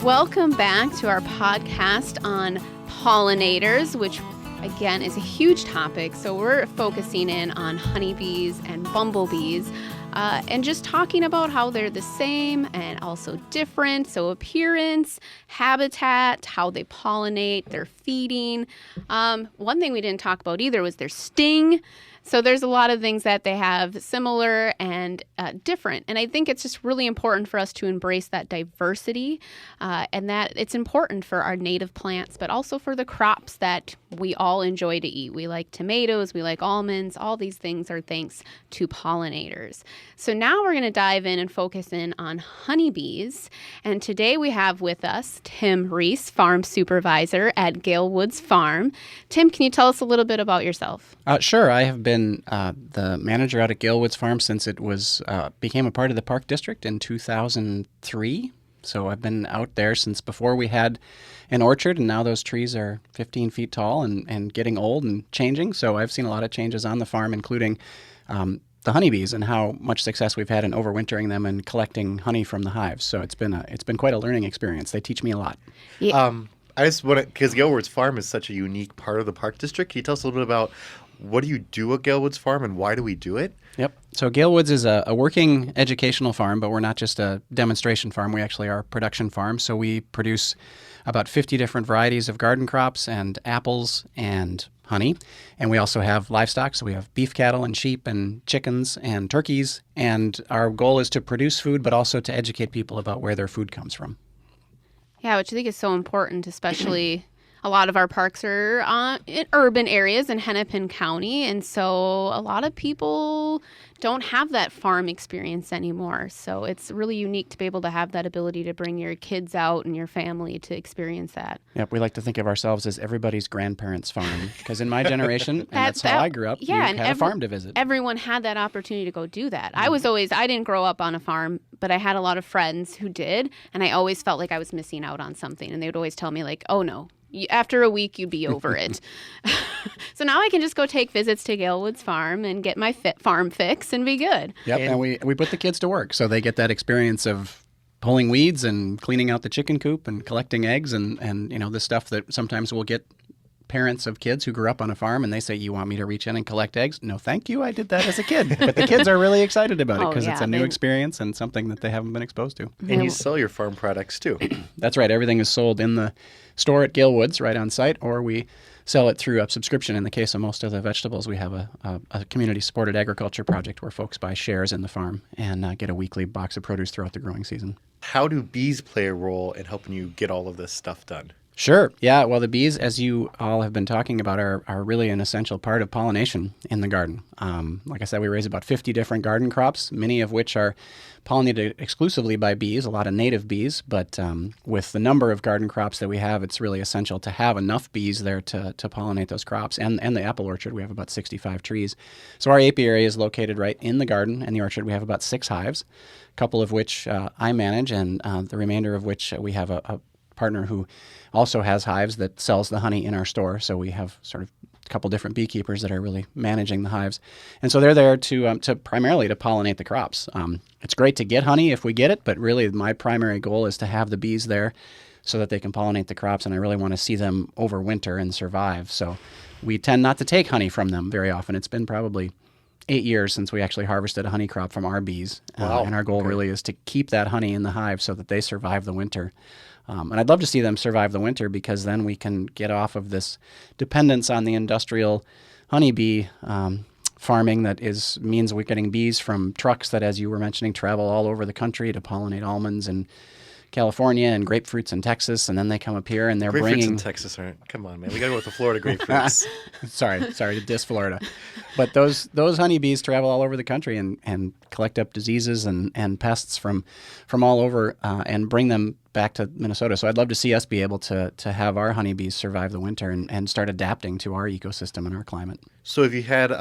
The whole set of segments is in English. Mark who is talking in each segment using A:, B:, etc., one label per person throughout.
A: Welcome back to our podcast on pollinators, which again is a huge topic. So we're focusing in on honeybees and bumblebees and just talking about how they're the same and also different. So appearance, habitat, how they pollinate, their feeding. One thing we didn't talk about either was their sting. So there's a lot of things that they have similar and different. And I think it's just really important for us to embrace that diversity and that it's important for our native plants, but also for the crops that we all enjoy to eat. We like tomatoes, we like almonds. All these things are thanks to pollinators. So now we're going to dive in and focus in on honeybees. And today we have with us Tim Reese, farm supervisor at Gale Woods Farm. Tim, can you tell us a little bit about yourself?
B: Sure. I have been the manager out at Gale Woods Farm since it was became a part of the Park District in 2003. So I've been out there since before we had an orchard, and now those trees are 15 feet tall and getting old and changing. So I've seen a lot of changes on the farm, including the honeybees and how much success we've had in overwintering them and collecting honey from the hives. So it's been quite a learning experience. They teach me a lot.
A: Yeah.
C: I just want to, because Gale Woods Farm is such a unique part of the Park District. Can you tell us a little bit about what do you do at Gale Woods Farm and why do we do it?
B: Yep. So Gale Woods is a working educational farm, but we're not just a demonstration farm. We actually are a production farm. So we produce about 50 different varieties of garden crops and apples and honey. And we also have livestock. So we have beef cattle and sheep and chickens and turkeys. And our goal is to produce food, but also to educate people about where their food comes from.
A: Yeah, which I think is so important, especially a lot of our parks are in urban areas in Hennepin County. And so a lot of people don't have that farm experience anymore. So it's really unique to be able to have that ability to bring your kids out and your family to experience that.
B: Yep, we like to think of ourselves as everybody's grandparents' farm. Because in my generation, and that's how I grew up, you had a farm to visit.
A: Everyone had that opportunity to go do that. I didn't grow up on a farm, but I had a lot of friends who did. And I always felt like I was missing out on something. And they would always tell me like, oh no, after a week, you'd be over it. So now I can just go take visits to Gale Woods Farm and get my farm fix and be good.
B: Yep, and we put the kids to work. So they get that experience of pulling weeds and cleaning out the chicken coop and collecting eggs and you know, the stuff that sometimes we'll get parents of kids who grew up on a farm and they say, you want me to reach in and collect eggs? No, thank you. I did that as a kid. But the kids are really excited about it because it's a new experience and something that they haven't been exposed to.
C: And you sell your farm products too.
B: That's right. Everything is sold in the store at Gale Woods right on site, or we sell it through a subscription. In the case of most of the vegetables, we have a community-supported agriculture project where folks buy shares in the farm and get a weekly box of produce throughout the growing season.
C: How do bees play a role in helping you get all of this stuff done?
B: Sure. Yeah. Well, the bees, as you all have been talking about, are really an essential part of pollination in the garden. Like I said, we raise about 50 different garden crops, many of which are pollinated exclusively by bees, a lot of native bees. But with the number of garden crops that we have, it's really essential to have enough bees there to pollinate those crops. And the apple orchard, we have about 65 trees. So our apiary is located right in the garden. And the orchard, we have about 6 hives, a couple of which I manage, and the remainder of which we have a partner who also has hives that sells the honey in our store. So we have sort of a couple different beekeepers that are really managing the hives. And so they're there to primarily to pollinate the crops. It's great to get honey if we get it, but really my primary goal is to have the bees there so that they can pollinate the crops, and I really want to see them overwinter and survive. So we tend not to take honey from them very often. It's been probably 8 years since we actually harvested a honey crop from our bees.
C: Wow.
B: And our goal really is to keep that honey in the hive so that they survive the winter. And I'd love to see them survive the winter because then we can get off of this dependence on the industrial honeybee farming that means we're getting bees from trucks that, as you were mentioning, travel all over the country to pollinate almonds in California and grapefruits in Texas, and then they come up here and they're bringing...
C: Grapefruits in Texas aren't... Come on, man. We got to go with the Florida grapefruits.
B: Sorry to diss Florida. But those honeybees travel all over the country and collect up diseases and pests from all over and bring them back to Minnesota. So I'd love to see us be able to have our honeybees survive the winter and start adapting to our ecosystem and our climate.
C: So have you had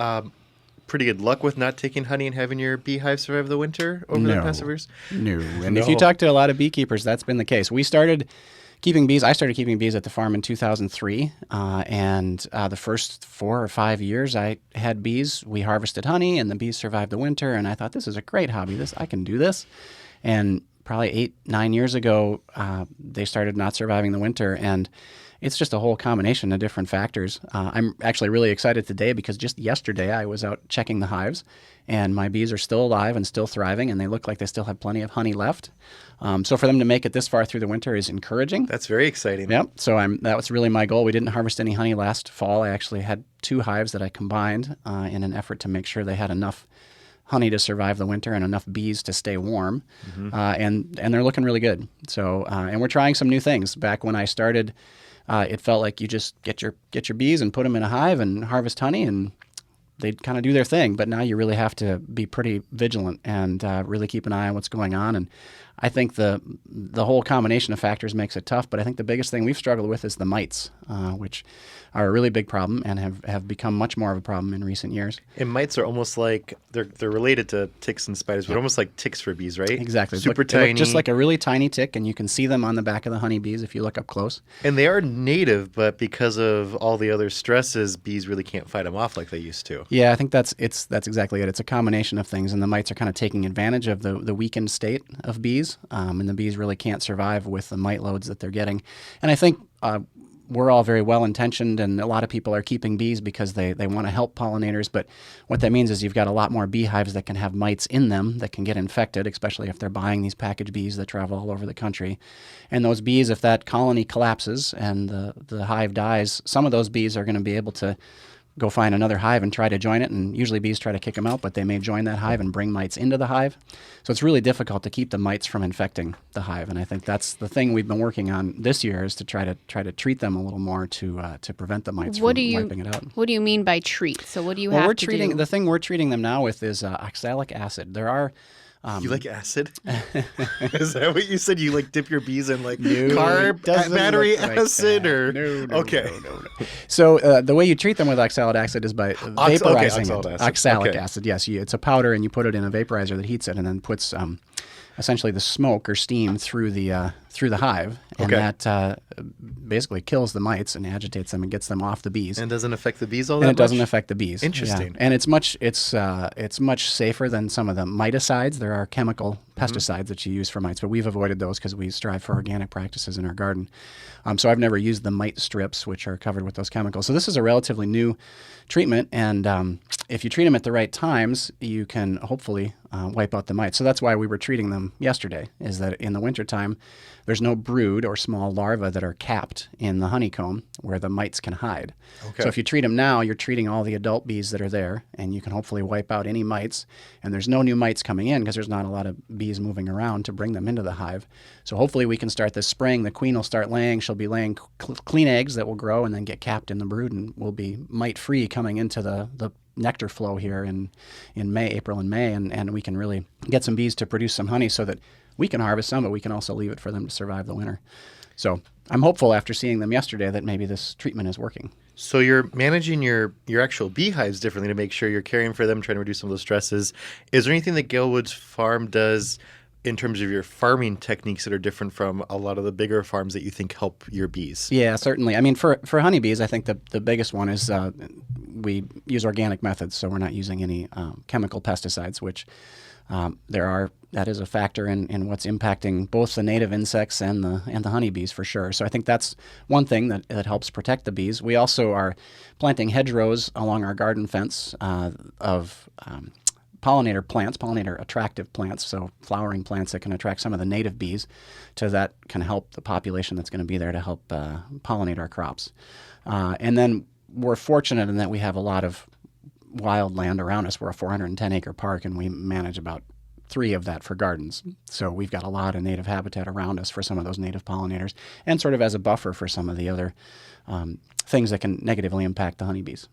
C: pretty good luck with not taking honey and having your beehive survive the winter over the past years?
B: No. And if you talk to a lot of beekeepers, that's been the case. I started keeping bees at the farm in 2003. And the first 4 or 5 years I had bees, we harvested honey and the bees survived the winter. And I thought, this is a great hobby. I can do this. And probably 8-9 years ago, they started not surviving the winter, and it's just a whole combination of different factors. I'm actually really excited today because just yesterday I was out checking the hives, and my bees are still alive and still thriving, and they look like they still have plenty of honey left. So for them to make it this far through the winter is encouraging.
C: That's very exciting.
B: Yep. So that was really my goal. We didn't harvest any honey last fall. I actually had 2 hives that I combined in an effort to make sure they had enough honey to survive the winter and enough bees to stay warm. And they're looking really good. So and we're trying some new things. Back when I started, it felt like you just get your bees and put them in a hive and harvest honey, and they'd kind of do their thing. But now you really have to be pretty vigilant and really keep an eye on what's going on. And I think the whole combination of factors makes it tough. But I think the biggest thing we've struggled with is the mites, which are a really big problem and have become much more of a problem in recent years.
C: And mites are almost like they're related to ticks and spiders, but almost like ticks for bees, right?
B: Exactly.
C: Super
B: They look
C: tiny.
B: just like a really tiny tick, and you can see them on the back of the honeybees if you look up close.
C: And they are native, but because of all the other stresses, bees really can't fight them off like they used to.
B: Yeah, I think that's exactly it. It's a combination of things, and the mites are kind of taking advantage of the weakened state of bees, and the bees really can't survive with the mite loads that they're getting. And I think we're all very well-intentioned, and a lot of people are keeping bees because they want to help pollinators, but what that means is you've got a lot more beehives that can have mites in them that can get infected, especially if they're buying these package bees that travel all over the country. And those bees, if that colony collapses and the hive dies, some of those bees are going to be able to go find another hive and try to join it, and usually bees try to kick them out, but they may join that hive and bring mites into the hive. So it's really difficult to keep the mites from infecting the hive, and I think that's the thing we've been working on this year is to try to treat them a little more to prevent the mites from wiping it out.
A: What do you mean by treat? So what do you
B: Well,
A: have
B: we're
A: to
B: treating
A: do?
B: the thing we're treating them now with is oxalic acid. There are
C: You like acid? Is that what you said? You like dip your bees in like
B: it doesn't
C: battery
B: look like
C: acid
B: that.
C: or
B: No,
C: okay.
B: no. So the way you treat them with oxalic acid is by vaporizing
C: oxalic
B: it.
C: acid.
B: Oxalic
C: Okay.
B: acid, yes. It's a powder, and you put it in a vaporizer that heats it, and then puts essentially the smoke or steam through the hive, and
C: Okay.
B: that basically kills the mites and agitates them and gets them off the bees.
C: And doesn't affect the bees all that
B: And it doesn't
C: much?
B: affect the bees.
C: Interesting.
B: Yeah. And it's much safer than some of the miticides. There are chemical pesticides that you use for mites, but we've avoided those because we strive for organic practices in our garden. So I've never used the mite strips, which are covered with those chemicals. So this is a relatively new treatment, and if you treat them at the right times, you can hopefully wipe out the mites. So that's why we were treating them yesterday, is that in the wintertime, there's no brood or small larvae that are capped in the honeycomb where the mites can hide.
C: Okay.
B: So if you treat them now, you're treating all the adult bees that are there, and you can hopefully wipe out any mites. And there's no new mites coming in because there's not a lot of bees moving around to bring them into the hive. So hopefully we can start this spring. The queen will start laying. She'll be laying clean eggs that will grow and then get capped in the brood, and will be mite-free coming into the nectar flow here in April and May, and we can really get some bees to produce some honey so that we can harvest some, but we can also leave it for them to survive the winter. So I'm hopeful after seeing them yesterday that maybe this treatment is working.
C: So you're managing your actual beehives differently to make sure you're caring for them, trying to reduce some of those stresses. Is there anything that Gale Woods Farm does in terms of your farming techniques that are different from a lot of the bigger farms that you think help your bees?
B: Yeah, certainly. I mean, for honeybees, I think the biggest one is we use organic methods, so we're not using any chemical pesticides, which that is a factor in what's impacting both the native insects and the honeybees for sure. So I think that's one thing that helps protect the bees. We also are planting hedgerows along our garden fence of pollinator plants, pollinator attractive plants, so flowering plants that can attract some of the native bees, so that can help the population that's going to be there to help pollinate our crops. And then we're fortunate in that we have a lot of wild land around us. We're a 410-acre park, and we manage about 3 of that for gardens. So we've got a lot of native habitat around us for some of those native pollinators, and sort of as a buffer for some of the other things that can negatively impact the honeybees.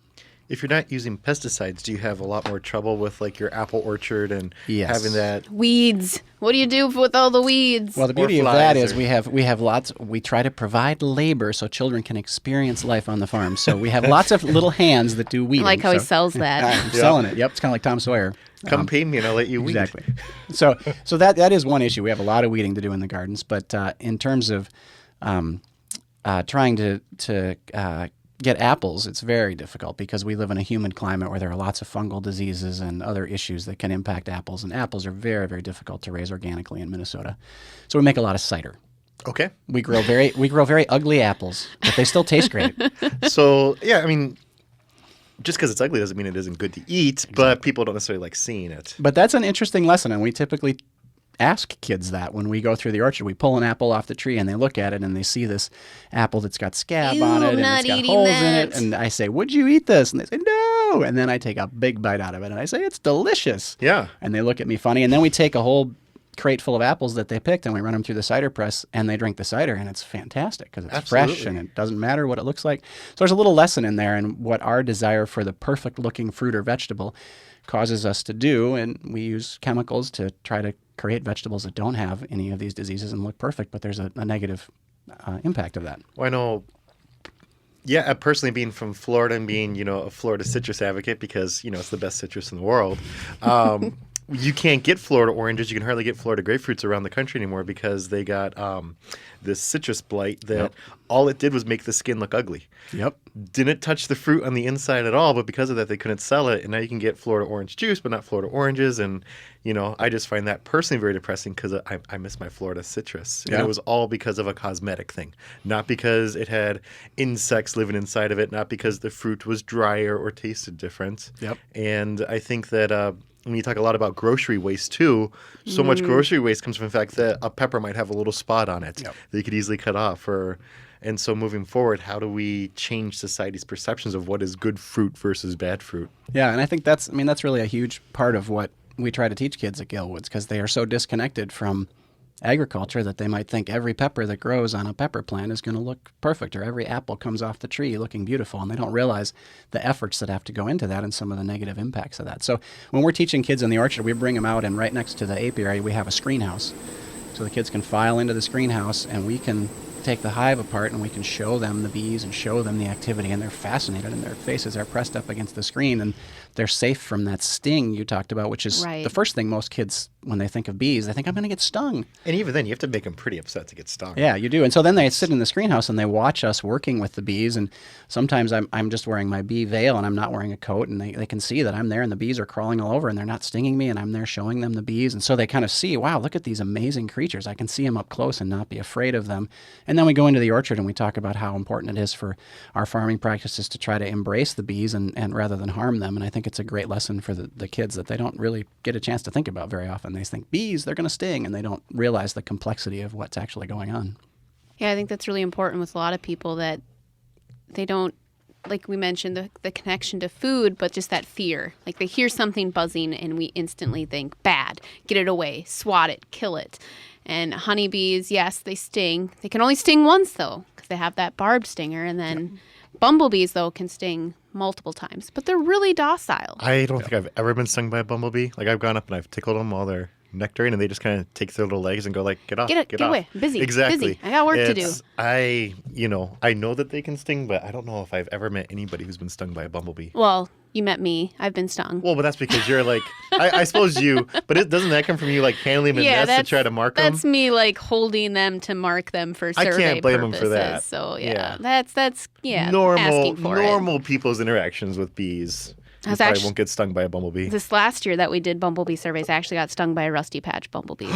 C: If you're not using pesticides, do you have a lot more trouble with like your apple orchard and
B: Yes.
C: having that?
A: Weeds. What do you do with all the weeds?
B: Well, the beauty of
C: flies
B: that is
C: or-
B: we have lots. We try to provide labor so children can experience life on the farm. So we have lots of little hands that do
A: I
B: weeding.
A: like how he
B: so-
A: sells that.
B: I'm selling it. Yep, it's kind of like Tom Sawyer.
C: Come pay me and I'll let you weed.
B: Exactly. So that is one issue. We have a lot of weeding to do in the gardens, but in terms of trying to get apples, it's very difficult because we live in a humid climate where there are lots of fungal diseases and other issues that can impact apples. And apples are very, very difficult to raise organically in Minnesota. So we make a lot of cider.
C: Okay.
B: We grow very ugly apples, but they still taste great.
C: So, yeah, I mean, just because it's ugly doesn't mean it isn't good to eat, but people don't necessarily like seeing it.
B: But that's an interesting lesson, and we typically ask kids that when we go through the orchard. We pull an apple off the tree, and they look at it, and they see this apple that's got scab on it, and it's got holes in it. And I say, would you eat this? And they say, no. And then I take a big bite out of it, and I say, it's delicious.
C: Yeah.
B: And they look at me funny, and then we take a whole crate full of apples that they picked, and we run them through the cider press, and they drink the cider, and it's fantastic because it's fresh, and it doesn't matter what it looks like. So there's a little lesson in there in what our desire for the perfect looking fruit or vegetable causes us to do, and we use chemicals to try to create vegetables that don't have any of these diseases and look perfect, but there's a negative impact of that.
C: Well, I know, yeah, personally being from Florida and being, a Florida citrus advocate because, it's the best citrus in the world, you can't get Florida oranges. You can hardly get Florida grapefruits around the country anymore because they got this citrus blight that all it did was make the skin look ugly.
B: Yep.
C: Didn't touch the fruit on the inside at all, but because of that, they couldn't sell it. And now you can get Florida orange juice, but not Florida oranges. And, I just find that personally very depressing because I miss my Florida citrus. And it was all because of a cosmetic thing, not because it had insects living inside of it, not because the fruit was drier or tasted different.
B: Yep. And
C: I think that when you talk a lot about grocery waste too, so much grocery waste comes from the fact that a pepper might have a little spot on it that you could easily cut off. And so moving forward, how do we change society's perceptions of what is good fruit versus bad fruit?
B: Yeah, and I think that's really a huge part of what we try to teach kids at Gale Woods because they are so disconnected from agriculture that they might think every pepper that grows on a pepper plant is going to look perfect, or every apple comes off the tree looking beautiful, and they don't realize the efforts that have to go into that and some of the negative impacts of that. So when we're teaching kids in the orchard, we bring them out, and right next to the apiary we have a screen house. So the kids can file into the screen house, and we can take the hive apart, and we can show them the bees and show them the activity, and they're fascinated, and their faces are pressed up against the screen, and they're safe from that sting you talked about, which is the first thing most kids, when they think of bees, they think, I'm going to get stung.
C: And even then, you have to make them pretty upset to get stung.
B: Yeah, you do. And so then they sit in the screen house and they watch us working with the bees. And sometimes I'm just wearing my bee veil and I'm not wearing a coat. And they can see that I'm there and the bees are crawling all over and they're not stinging me. And I'm there showing them the bees. And so they kind of see, wow, look at these amazing creatures. I can see them up close and not be afraid of them. And then we go into the orchard and we talk about how important it is for our farming practices to try to embrace the bees and rather than harm them. And I think it's a great lesson for the kids that they don't really get a chance to think about very often. They think bees, they're going to sting, and they don't realize the complexity of what's actually going on.
A: Yeah, I think that's really important with a lot of people that they don't, like we mentioned, the connection to food, but just that fear. Like they hear something buzzing and we instantly think, bad, get it away, swat it, kill it. And honeybees, yes, they sting. They can only sting once, though, because they have that barbed stinger. And then bumblebees, though, can sting multiple times. But they're really docile.
C: I don't think I've ever been stung by a bumblebee. Like I've gone up and I've tickled them while they're nectaring, and they just kind of take their little legs and go like, get off,
A: get
C: off.
A: away, busy,
C: exactly.
A: busy. I got work to do.
C: I know that they can sting, but I don't know if I've ever met anybody who's been stung by a bumblebee.
A: Well, you met me. I've been stung.
C: Well, but that's because you're like, I suppose you, but doesn't that come from you like handling them in nests to try to mark them?
A: That's me like holding them to mark them for survey purposes. I can't blame them for that. So that's asking for
C: normal people's interactions with bees. I probably won't get stung by a bumblebee.
A: This last year that we did bumblebee surveys, I actually got stung by a rusty patch bumblebee.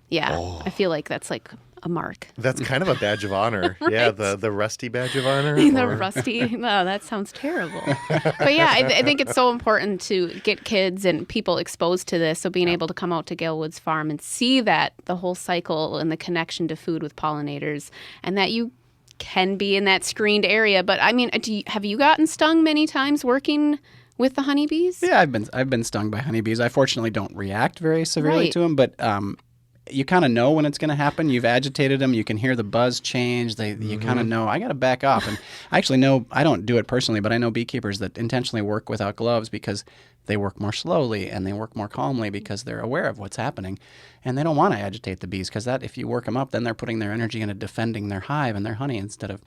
A: Yeah, I feel like that's like a mark.
C: That's kind of a badge of honor. Right? Yeah, the rusty badge of honor.
A: The rusty? No, that sounds terrible. But yeah, I think it's so important to get kids and people exposed to this. So being able to come out to Gale Woods Farm and see that the whole cycle and the connection to food with pollinators, and that you can be in that screened area. But I mean, have you gotten stung many times working with the honeybees?
B: Yeah, I've been stung by honeybees. I fortunately don't react very severely to them, but you kind of know when it's going to happen. You've agitated them. You can hear the buzz change. You kind of know, I got to back off. And I actually know, I don't do it personally, but I know beekeepers that intentionally work without gloves because they work more slowly and they work more calmly because they're aware of what's happening. And they don't want to agitate the bees because that if you work them up, then they're putting their energy into defending their hive and their honey instead of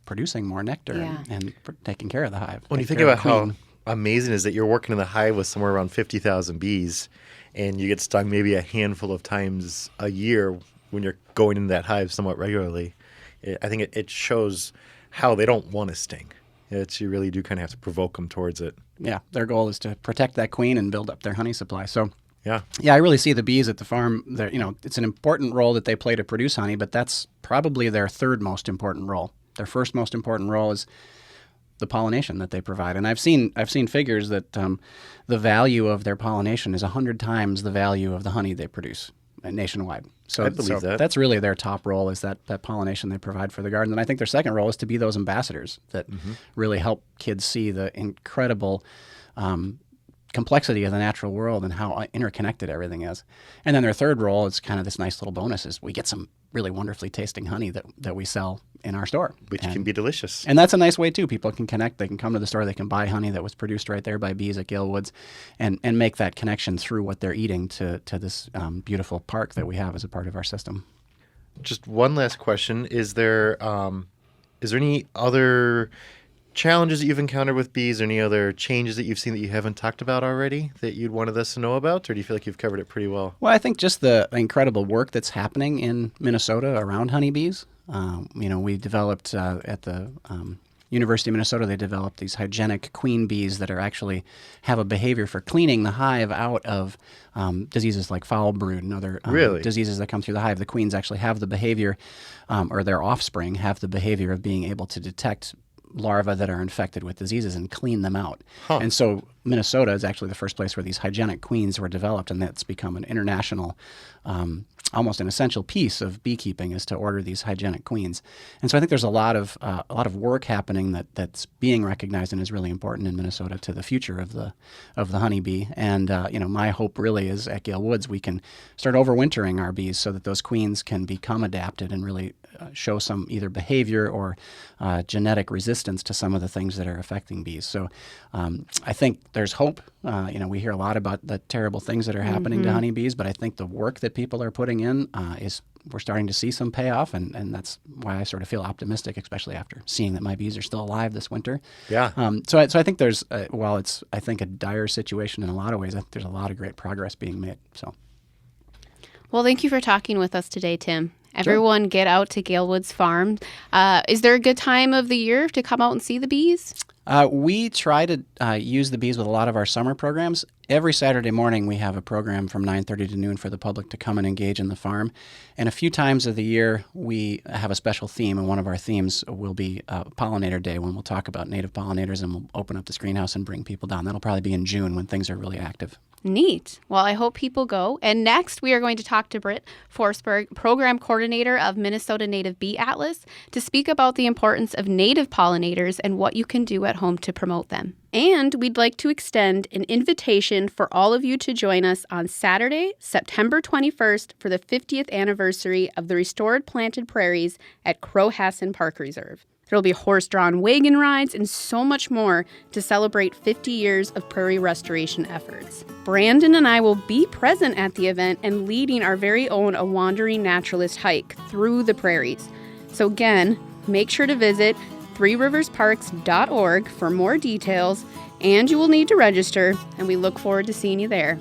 B: producing more nectar and taking care of the hive.
C: When you think about how amazing is that you're working in the hive with somewhere around 50,000 bees and you get stung maybe a handful of times a year when you're going into that hive somewhat regularly. I think it shows how they don't want to sting. You really do kind of have to provoke them towards it.
B: Yeah, their goal is to protect that queen and build up their honey supply. So
C: Yeah.
B: yeah, I really see the bees at the farm. It's an important role that they play to produce honey, but that's probably their third most important role. Their first most important role is the pollination that they provide. And I've seen figures that the value of their pollination is 100 times the value of the honey they produce nationwide. So
C: I believe that.
B: That's really their top role, is that pollination they provide for the garden. And I think their second role is to be those ambassadors that really help kids see the incredible complexity of the natural world and how interconnected everything is. And then their third role is kind of this nice little bonus, is we get some really wonderfully tasting honey that we sell in our store.
C: Which can be delicious.
B: And that's a nice way too. People can connect. They can come to the store. They can buy honey that was produced right there by bees at Gale Woods, and make that connection through what they're eating to this beautiful park that we have as a part of our system.
C: Just one last question. Is there any other challenges that you've encountered with bees, or any other changes that you've seen that you haven't talked about already that you'd wanted us to know about, or do you feel like you've covered it pretty well?
B: Well, I think just the incredible work that's happening in Minnesota around honeybees. We developed at the University of Minnesota, they developed these hygienic queen bees that are actually have a behavior for cleaning the hive out of diseases like foul brood and other diseases that come through the hive. The queens actually have the behavior, or their offspring have the behavior of being able to detect larvae that are infected with diseases and clean them out.
C: Huh.
B: And so Minnesota is actually the first place where these hygienic queens were developed, and that's become an international, almost an essential piece of beekeeping, is to order these hygienic queens. And so I think there's a lot of work happening that's being recognized and is really important in Minnesota to the future of the honeybee. And my hope really is at Gale Woods we can start overwintering our bees so that those queens can become adapted and really show some either behavior or genetic resistance to some of the things that are affecting bees. So I think there's hope. We hear a lot about the terrible things that are happening to honeybees, but I think the work that people are putting in is we're starting to see some payoff, and that's why I sort of feel optimistic, especially after seeing that my bees are still alive this winter.
C: Yeah.
B: So I think there's, while it's, I think, a dire situation in a lot of ways, I think there's a lot of great progress being made. So.
A: Well, thank you for talking with us today, Tim. Everyone get out to Gale Woods Farm. Is there a good time of the year to come out and see the bees?
B: We try to use the bees with a lot of our summer programs. Every Saturday morning we have a program from 9:30 to noon for the public to come and engage in the farm. And a few times of the year we have a special theme, and one of our themes will be Pollinator Day, when we'll talk about native pollinators and we'll open up this greenhouse and bring people down. That'll probably be in June when things are really active.
A: Neat. Well, I hope people go. And next, we are going to talk to Britt Forsberg, Program Coordinator of Minnesota Native Bee Atlas, to speak about the importance of native pollinators and what you can do at home to promote them. And we'd like to extend an invitation for all of you to join us on Saturday, September 21st, for the 50th anniversary of the Restored Planted Prairies at Crow-Hassan Park Reserve. There will be horse-drawn wagon rides and so much more to celebrate 50 years of prairie restoration efforts. Brandon and I will be present at the event and leading our very own A Wandering Naturalist hike through the prairies. So again, make sure to visit threeriversparks.org for more details, and you will need to register, and we look forward to seeing you there.